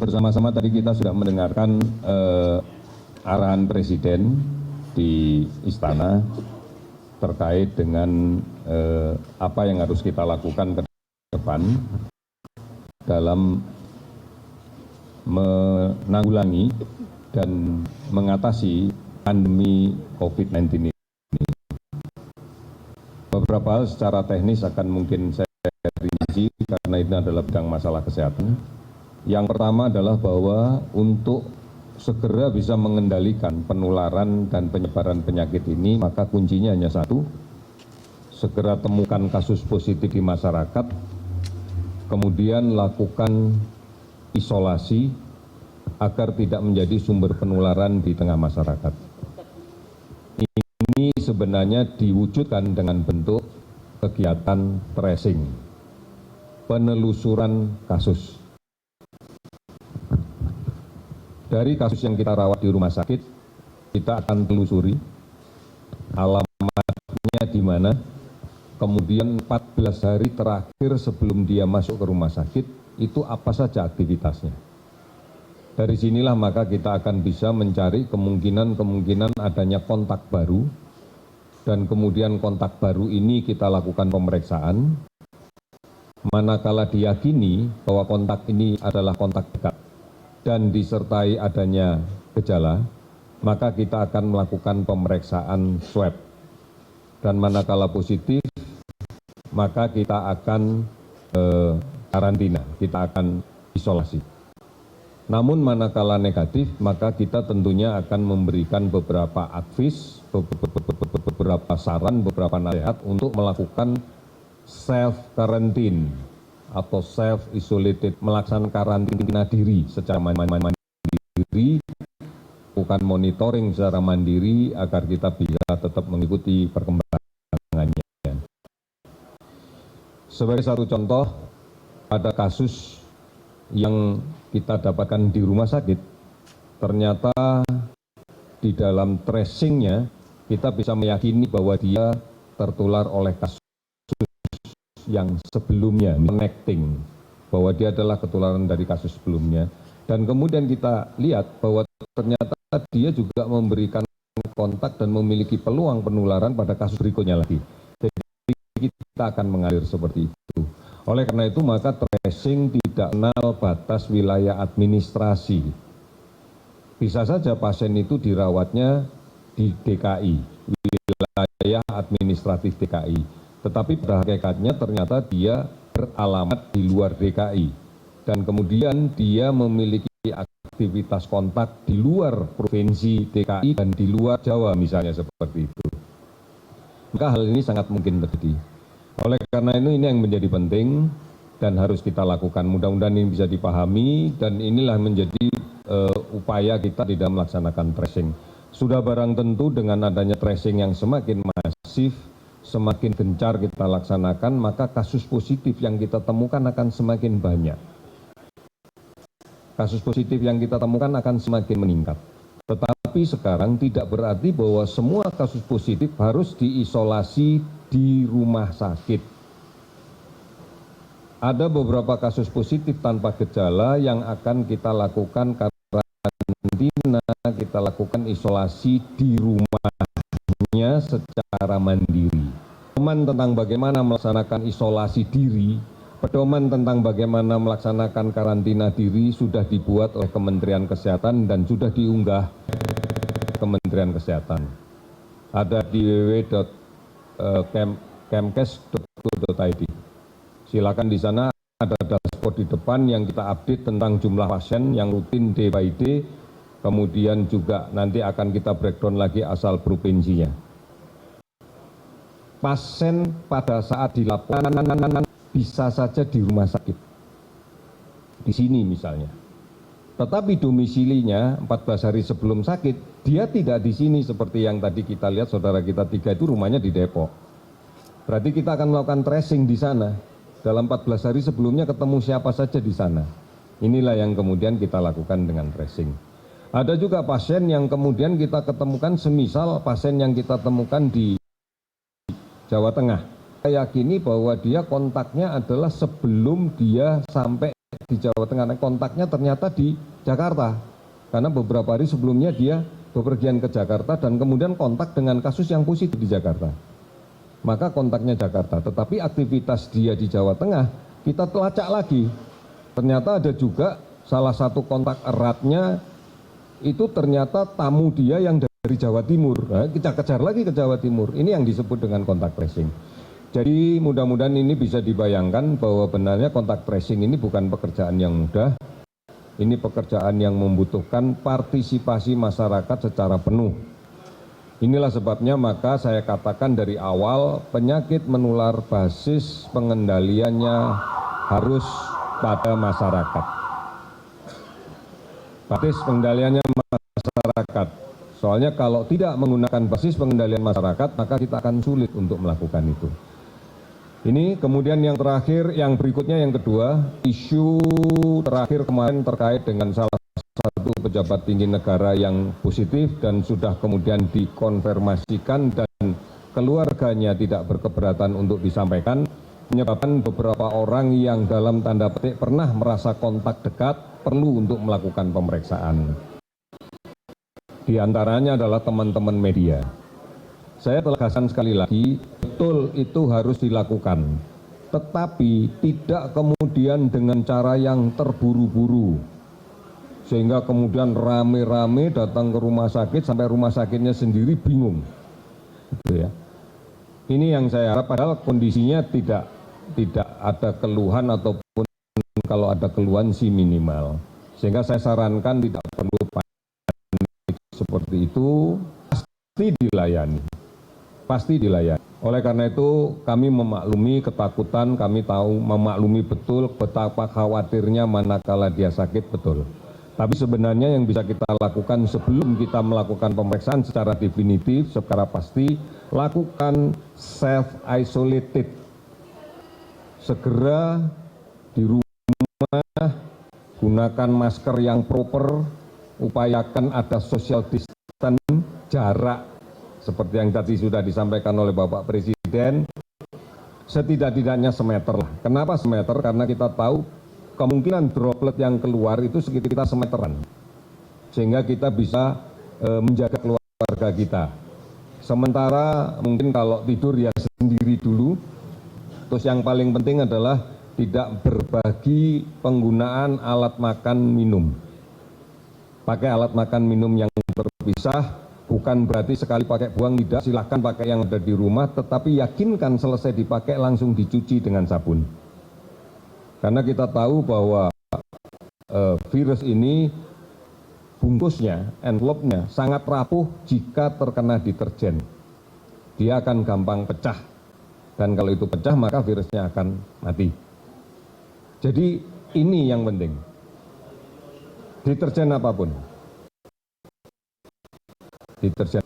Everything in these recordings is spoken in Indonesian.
bersama-sama tadi kita sudah mendengarkan arahan Presiden di Istana terkait dengan apa yang harus kita lakukan ke depan dalam menanggulangi dan mengatasi pandemi COVID-19 ini. Beberapa hal secara teknis akan mungkin saya rinci karena ini adalah bidang masalah kesehatan. Yang pertama adalah bahwa untuk segera bisa mengendalikan penularan dan penyebaran penyakit ini, maka kuncinya hanya satu, segera temukan kasus positif di masyarakat, kemudian lakukan isolasi agar tidak menjadi sumber penularan di tengah masyarakat. Ini sebenarnya diwujudkan dengan bentuk kegiatan tracing, penelusuran kasus. Dari kasus yang kita rawat di rumah sakit, kita akan telusuri alamatnya di mana, kemudian 14 hari terakhir sebelum dia masuk ke rumah sakit, itu apa saja aktivitasnya. Dari sinilah maka kita akan bisa mencari kemungkinan adanya kontak baru, dan kemudian kontak baru ini kita lakukan pemeriksaan. Manakala diyakini bahwa kontak ini adalah kontak dekat dan disertai adanya gejala, maka kita akan melakukan pemeriksaan swab. Dan manakala positif, maka kita akan karantina, kita akan isolasi. Namun manakala negatif, maka kita tentunya akan memberikan beberapa advice, beberapa saran, beberapa nasihat untuk melakukan self-quarantine atau self-isolated, melaksanakan karantina diri secara mandiri, bukan monitoring secara mandiri agar kita bisa tetap mengikuti perkembangannya. Sebagai satu contoh, ada kasus yang kita dapatkan di rumah sakit, ternyata di dalam tracingnya kita bisa meyakini bahwa dia tertular oleh kasus yang sebelumnya, connecting, bahwa dia adalah ketularan dari kasus sebelumnya. Dan kemudian kita lihat bahwa ternyata dia juga memberikan kontak dan memiliki peluang penularan pada kasus berikutnya lagi. Jadi kita akan mengalir seperti itu. Oleh karena itu maka tracing tidak kenal batas wilayah administrasi. Bisa saja pasien itu dirawatnya di DKI, wilayah administratif DKI. Tetapi pada hakikatnya ternyata dia beralamat di luar DKI. Dan kemudian dia memiliki aktivitas kontak di luar provinsi DKI dan di luar Jawa misalnya seperti itu. Maka hal ini sangat mungkin terjadi. Oleh karena itu ini yang menjadi penting dan harus kita lakukan. Mudah-mudahan ini bisa dipahami dan inilah menjadi upaya kita di dalam melaksanakan tracing. Sudah barang tentu dengan adanya tracing yang semakin masif, semakin gencar kita laksanakan, maka kasus positif yang kita temukan akan semakin banyak. Kasus positif yang kita temukan akan semakin meningkat. Tetapi sekarang tidak berarti bahwa semua kasus positif harus diisolasi di rumah sakit. Ada beberapa kasus positif tanpa gejala yang akan kita lakukan karantina, kita lakukan isolasi di rumahnya secara mandiri. Pedoman tentang bagaimana melaksanakan isolasi diri, pedoman tentang bagaimana melaksanakan karantina diri sudah dibuat oleh Kementerian Kesehatan dan sudah diunggah Kementerian Kesehatan. Ada di www.kemkes.go.id. Silakan di sana ada dashboard di depan yang kita update tentang jumlah pasien yang rutin day by day, kemudian juga nanti akan kita breakdown lagi asal provinsinya. Pasien pada saat dilaporkan bisa saja di rumah sakit, di sini misalnya. Tetapi domisilinya 14 hari sebelum sakit, dia tidak di sini seperti yang tadi kita lihat saudara kita 3 itu rumahnya di Depok. Berarti kita akan melakukan tracing di sana. Dalam 14 hari sebelumnya ketemu siapa saja di sana. Inilah yang kemudian kita lakukan dengan tracing. Ada juga pasien yang kemudian kita ketemukan, semisal pasien yang kita temukan di Jawa Tengah. Saya yakini bahwa dia kontaknya adalah sebelum dia sampai di Jawa Tengah, kontaknya ternyata di Jakarta. Karena beberapa hari sebelumnya dia bepergian ke Jakarta dan kemudian kontak dengan kasus yang positif di Jakarta. Maka kontaknya Jakarta, tetapi aktivitas dia di Jawa Tengah kita telacak lagi. Ternyata ada juga salah satu kontak eratnya itu ternyata tamu dia yang dari Jawa Timur. Nah, kita kejar lagi ke Jawa Timur. Ini yang disebut dengan kontak tracing. Jadi mudah-mudahan ini bisa dibayangkan bahwa benarnya kontak tracing ini bukan pekerjaan yang mudah. Ini pekerjaan yang membutuhkan partisipasi masyarakat secara penuh. Inilah sebabnya maka saya katakan dari awal penyakit menular basis pengendaliannya harus pada masyarakat. Basis pengendaliannya masyarakat. Soalnya kalau tidak menggunakan basis pengendalian masyarakat, maka kita akan sulit untuk melakukan itu. Ini kemudian yang terakhir, yang berikutnya yang kedua, isu terakhir kemarin terkait dengan salah satu pejabat tinggi negara yang positif dan sudah kemudian dikonfirmasikan dan keluarganya tidak berkeberatan untuk disampaikan, menyebabkan beberapa orang yang dalam tanda petik pernah merasa kontak dekat perlu untuk melakukan pemeriksaan. Di antaranya adalah teman-teman media. Saya tegaskan sekali lagi, betul itu harus dilakukan, tetapi tidak kemudian dengan cara yang terburu-buru, sehingga kemudian rame-rame datang ke rumah sakit sampai rumah sakitnya sendiri bingung. Gitu ya. Ini yang saya harap, padahal kondisinya tidak ada keluhan ataupun kalau ada keluhan sih minimal. Sehingga saya sarankan tidak perlu panik seperti itu, pasti dilayani. Pasti dilayani. Oleh karena itu kami memaklumi ketakutan, kami tahu memaklumi betul betapa khawatirnya manakala dia sakit, betul. Tapi sebenarnya yang bisa kita lakukan sebelum kita melakukan pemeriksaan secara definitif, secara pasti, lakukan self-isolated. Segera di rumah, gunakan masker yang proper, upayakan ada social distance, jarak, seperti yang tadi sudah disampaikan oleh Bapak Presiden, setidak-tidaknya semeter lah. Kenapa semeter? Karena kita tahu kemungkinan droplet yang keluar itu sekitar semeteran. Sehingga kita bisa menjaga keluarga kita. Sementara mungkin kalau tidur ya sendiri dulu. Terus yang paling penting adalah tidak berbagi penggunaan alat makan minum. Pakai alat makan minum yang terpisah. Bukan berarti sekali pakai buang, tidak, silahkan pakai yang ada di rumah, tetapi yakinkan selesai dipakai langsung dicuci dengan sabun. Karena kita tahu bahwa virus ini bungkusnya, envelope-nya sangat rapuh jika terkena deterjen. Dia akan gampang pecah, dan kalau itu pecah maka virusnya akan mati. Jadi ini yang penting, deterjen apapun. Deterjen.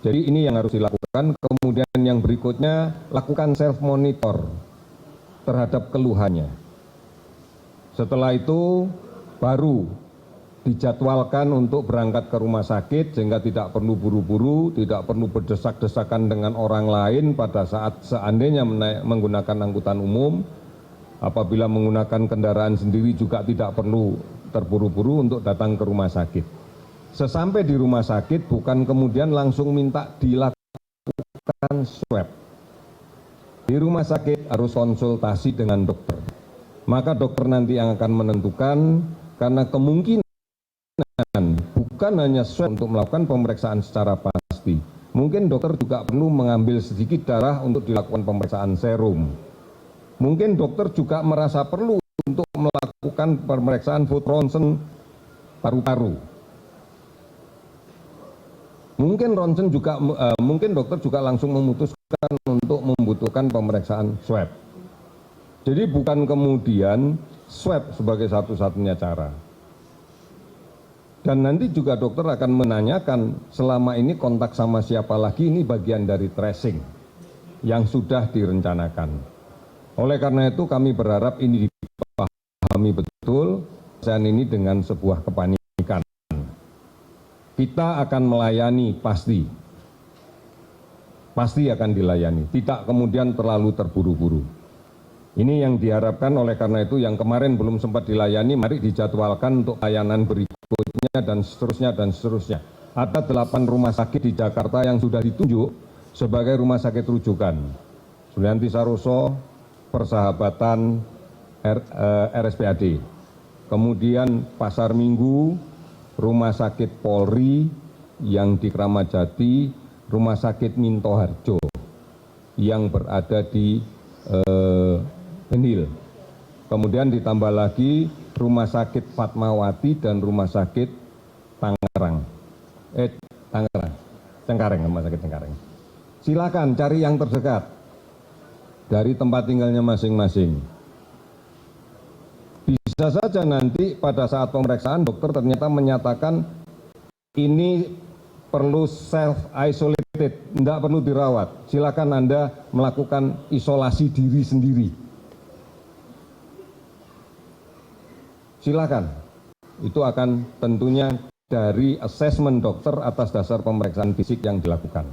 Jadi ini yang harus dilakukan. Kemudian yang berikutnya, lakukan self monitor terhadap keluhannya. Setelah itu baru dijadwalkan untuk berangkat ke rumah sakit sehingga tidak perlu buru-buru, tidak perlu berdesak-desakan dengan orang lain pada saat seandainya menggunakan angkutan umum. Apabila menggunakan kendaraan sendiri juga tidak perlu terburu-buru untuk datang ke rumah sakit. Sesampai di rumah sakit bukan kemudian langsung minta dilakukan swab. Di rumah sakit harus konsultasi dengan dokter. Maka dokter nanti yang akan menentukan, karena kemungkinan bukan hanya swab untuk melakukan pemeriksaan secara pasti. Mungkin dokter juga perlu mengambil sedikit darah untuk dilakukan pemeriksaan serum. Mungkin dokter juga merasa perlu untuk melakukan pemeriksaan food ronsen paru-paru. Mungkin ronsen juga, mungkin dokter juga langsung memutuskan untuk membutuhkan pemeriksaan swab. Jadi bukan kemudian swab sebagai satu-satunya cara. Dan nanti juga dokter akan menanyakan selama ini kontak sama siapa lagi, ini bagian dari tracing yang sudah direncanakan. Oleh karena itu kami berharap ini dipahami betul, dan ini dengan sebuah kepanikan. Kita akan melayani pasti akan dilayani, tidak kemudian terlalu terburu-buru. Ini yang diharapkan, oleh karena itu yang kemarin belum sempat dilayani, mari dijadwalkan untuk layanan berikutnya dan seterusnya dan seterusnya. Ada 8 rumah sakit di Jakarta yang sudah ditunjuk sebagai rumah sakit rujukan. Sulianti Saroso, Persahabatan, RSPAD. Kemudian Pasar Minggu, Rumah Sakit Polri yang di Kramat Jati, Rumah Sakit Minto Harjo yang berada di Benhil. Kemudian ditambah lagi Rumah Sakit Fatmawati dan Rumah Sakit Cengkareng, Rumah Sakit Cengkareng. Silakan cari yang terdekat dari tempat tinggalnya masing-masing. Bisa saja nanti pada saat pemeriksaan dokter ternyata menyatakan ini perlu self-isolated, tidak perlu dirawat. Silakan Anda melakukan isolasi diri sendiri. Silakan. Itu akan tentunya dari asesmen dokter atas dasar pemeriksaan fisik yang dilakukan.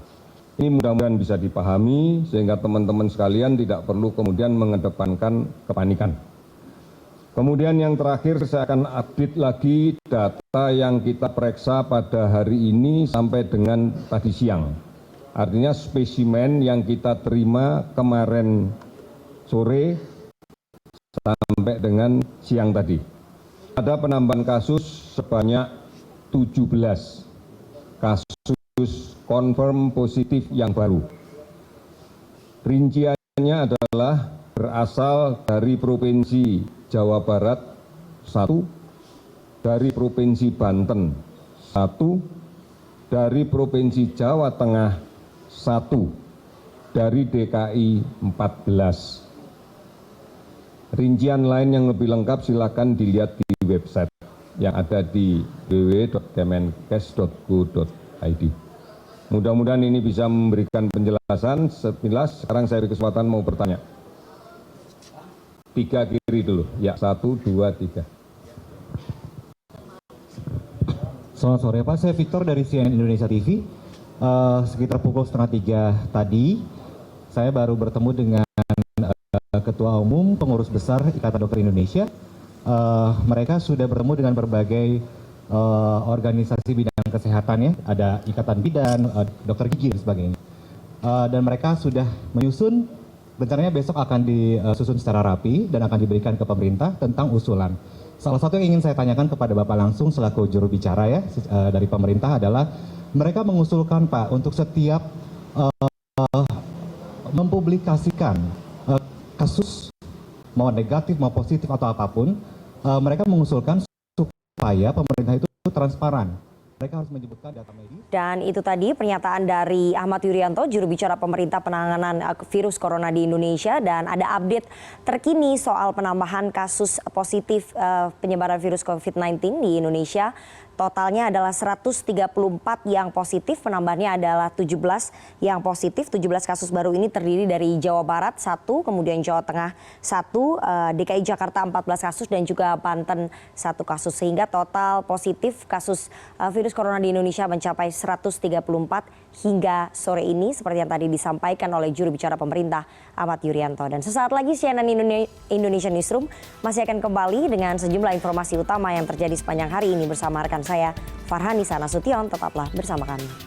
Ini mudah-mudahan bisa dipahami sehingga teman-teman sekalian tidak perlu kemudian mengedepankan kepanikan. Kemudian yang terakhir saya akan update lagi data yang kita periksa pada hari ini sampai dengan tadi siang. Artinya spesimen yang kita terima kemarin sore sampai dengan siang tadi. Ada penambahan kasus sebanyak 17 kasus confirm positif yang baru. Rinciannya adalah berasal dari Provinsi Jawa Barat 1, dari Provinsi Banten 1, dari Provinsi Jawa Tengah 1, dari DKI 14. Rincian lain yang lebih lengkap silakan dilihat di website yang ada di www.kemenkes.go.id. Mudah-mudahan ini bisa memberikan penjelasan sekilas. Sekarang saya beri kesempatan mau bertanya. 3 kiri dulu, ya 1, 2, 3. Selamat sore Pak, saya Victor dari CNN Indonesia TV. Sekitar pukul 2:30 tadi, saya baru bertemu dengan Ketua Umum Pengurus Besar Ikatan Dokter Indonesia. Mereka sudah bertemu dengan berbagai organisasi bidang kesehatan ya, ada Ikatan Bidan, Dokter Gigi dan sebagainya. Dan mereka sudah menyusun, rencananya besok akan disusun secara rapi dan akan diberikan ke pemerintah tentang usulan. Salah satu yang ingin saya tanyakan kepada Bapak langsung selaku juru bicara ya dari pemerintah adalah mereka mengusulkan Pak untuk setiap mempublikasikan kasus mau negatif mau positif atau apapun, mereka mengusulkan supaya pemerintah itu transparan. Mereka harus menyebutkan data medis. Dan itu tadi pernyataan dari Ahmad Yuryanto, juru bicara pemerintah penanganan virus corona di Indonesia. Dan ada update terkini soal penambahan kasus positif penyebaran virus COVID-19 di Indonesia. Totalnya adalah 134 yang positif, penambahannya adalah 17 yang positif. 17 kasus baru ini terdiri dari Jawa Barat 1, kemudian Jawa Tengah 1, DKI Jakarta 14 kasus dan juga Banten 1 kasus. Sehingga total positif kasus virus corona di Indonesia mencapai 134 hingga sore ini seperti yang tadi disampaikan oleh juru bicara pemerintah Ahmad Yuryanto. Dan sesaat lagi CNN Indonesia Newsroom masih akan kembali dengan sejumlah informasi utama yang terjadi sepanjang hari ini bersama rekan saya Farhanisa Nasution. Tetaplah bersama kami.